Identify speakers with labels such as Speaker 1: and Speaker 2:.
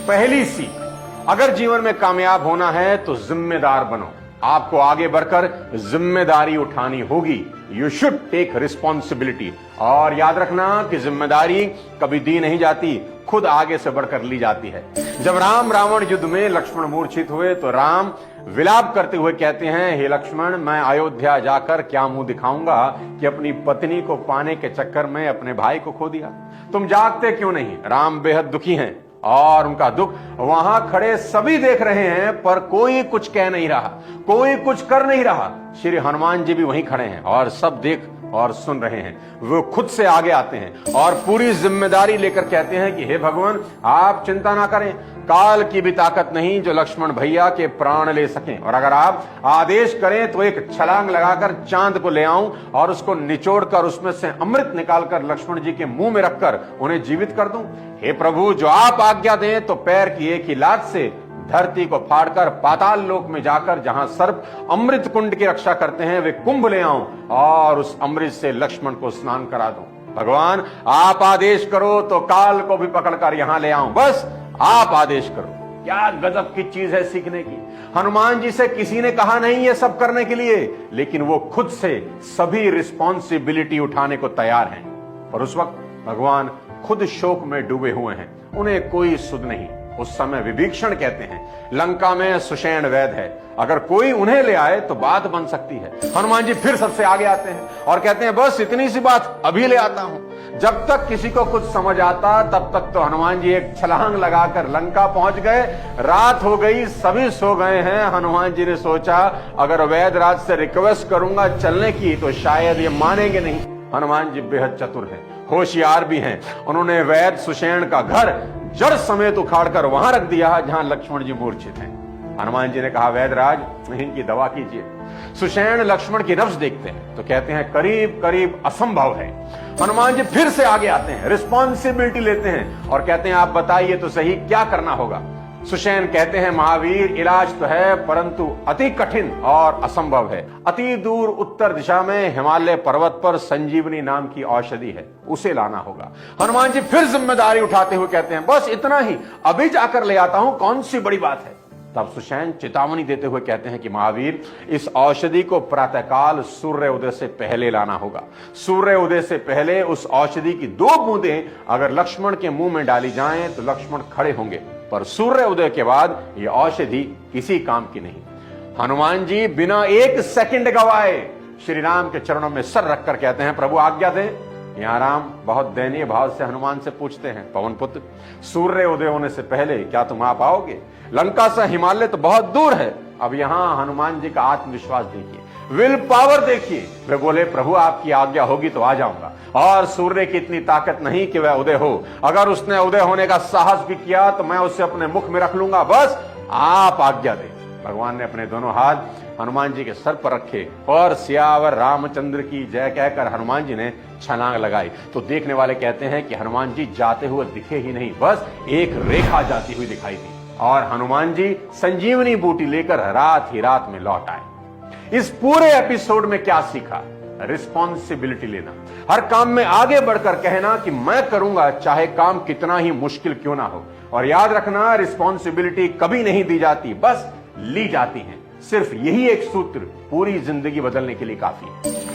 Speaker 1: पहली सीख, अगर जीवन में कामयाब होना है तो जिम्मेदार बनो। आपको आगे बढ़कर जिम्मेदारी उठानी होगी। You should take responsibility. और याद रखना कि जिम्मेदारी कभी दी नहीं जाती, खुद आगे से बढ़कर ली जाती है। जब राम रावण युद्ध में लक्ष्मण मूर्छित हुए तो राम विलाप करते हुए कहते हैं, हे लक्ष्मण, मैं अयोध्या जाकर क्या मुंह दिखाऊंगा कि अपनी पत्नी को पाने के चक्कर में अपने भाई को खो दिया। तुम जागते क्यों नहीं? राम बेहद दुखी हैं और उनका दुख वहां खड़े सभी देख रहे हैं, पर कोई कुछ कह नहीं रहा, कोई कुछ कर नहीं रहा। श्री हनुमान जी भी वहीं खड़े हैं और सब देख और सुन रहे हैं। वो खुद से आगे आते हैं और पूरी जिम्मेदारी लेकर कहते हैं कि हे भगवान, आप चिंता ना करें, काल की भी ताकत नहीं जो लक्ष्मण भैया के प्राण ले सकें, और अगर आप आदेश करें तो एक छलांग लगाकर चांद को ले आऊं और उसको निचोड़कर उसमें से अमृत निकालकर लक्ष्मण जी के मुंह में रखकर उन्हें जीवित कर दूं। हे प्रभु, जो आप आज्ञा दें तो पैर की एक ही लात से धरती को फाड़कर पाताल लोक में जाकर जहां सर्प अमृत कुंड की रक्षा करते हैं वे कुंभ ले आऊं और उस अमृत से लक्ष्मण को स्नान करा दूं। भगवान, आप आदेश करो तो काल को भी पकड़कर यहां ले आऊं, बस आप आदेश करो। क्या गजब की चीज है सीखने की। हनुमान जी से किसी ने कहा नहीं ये सब करने के लिए, लेकिन वो खुद से सभी रिस्पॉन्सिबिलिटी उठाने को तैयार हैं। और उस वक्त भगवान खुद शोक में डूबे हुए हैं, उन्हें कोई सुध नहीं। उस समय विभीषण कहते हैं, लंका में सुषेण वैद है, अगर कोई उन्हें ले आए तो बात बन सकती है। हनुमान जी फिर सबसे आगे आते हैं और कहते हैं, बस इतनी सी बात, अभी ले आता हूं। जब तक किसी को कुछ समझ आता तब तक तो हनुमान जी एक छलांग लगाकर लंका पहुंच गए। रात हो गई, सभी सो गए हैं। हनुमान जी ने सोचा, अगर वैदराज से रिक्वेस्ट करूंगा चलने की तो शायद ये मानेंगे नहीं। हनुमान जी बेहद चतुर हैं, होशियार भी हैं। उन्होंने वैद सुषेण का घर जड़ समेत उखाड़कर वहां रख दिया जहां लक्ष्मण जी मूर्छित हैं। हनुमान जी ने कहा, वैदराज, इनकी दवा कीजिए। सुषेण लक्ष्मण की नब्ज देखते हैं तो कहते हैं, करीब करीब असंभव है। हनुमान जी फिर से आगे आते हैं, रिस्पॉन्सिबिलिटी लेते हैं और कहते हैं, आप बताइए तो सही क्या करना होगा। सुषेण कहते हैं, महावीर, इलाज तो है परंतु अति कठिन और असंभव है। अति दूर उत्तर दिशा में हिमालय पर्वत पर संजीवनी नाम की औषधि है, उसे लाना होगा। हनुमान जी फिर जिम्मेदारी उठाते हुए कहते हैं, बस इतना ही, अभी जाकर ले आता हूं, कौन सी बड़ी बात है। तब सुषेण चेतावनी देते हुए कहते हैं कि महावीर, इस औषधि को प्रातःकाल सूर्य उदय से पहले लाना होगा। सूर्य उदय से पहले उस औषधि की 2 बूंदें अगर लक्ष्मण के मुंह में डाली जाएं तो लक्ष्मण खड़े होंगे, पर सूर्य उदय के बाद यह औषधि किसी काम की नहीं। हनुमान जी बिना 1 सेकंड गवाए श्री राम के चरणों में सर रखकर कहते हैं, प्रभु आज्ञा दें। यहां राम बहुत दयनीय भाव से हनुमान से पूछते हैं, पवन पुत्र, सूर्य उदय होने से पहले क्या तुम आ पाओगे? लंका से हिमालय तो बहुत दूर है। अब यहां हनुमान जी का आत्मविश्वास देखिए, विल पावर देखिए। वे बोले, प्रभु आपकी आज्ञा होगी तो आ जाऊंगा, और सूर्य की इतनी ताकत नहीं कि वह उदय हो। अगर उसने उदय होने का साहस भी किया तो मैं उसे अपने मुख में रख लूंगा, बस आप आज्ञा दें। भगवान ने अपने दोनों हाथ हनुमान जी के सर पर रखे और सियावर रामचंद्र की जय कहकर हनुमान जी ने छलांग लगाई। तो देखने वाले कहते हैं कि हनुमान जी जाते हुए दिखे ही नहीं, बस एक रेखा जाती हुई दिखाई दी और हनुमान जी संजीवनी बूटी लेकर रात ही रात में लौट आए। इस पूरे एपिसोड में क्या सीखा? रिस्पॉन्सिबिलिटी लेना, हर काम में आगे बढ़कर कहना कि मैं करूंगा, चाहे काम कितना ही मुश्किल क्यों ना हो। और याद रखना, रिस्पॉन्सिबिलिटी कभी नहीं दी जाती, बस ली जाती है। सिर्फ यही एक सूत्र पूरी जिंदगी बदलने के लिए काफी है।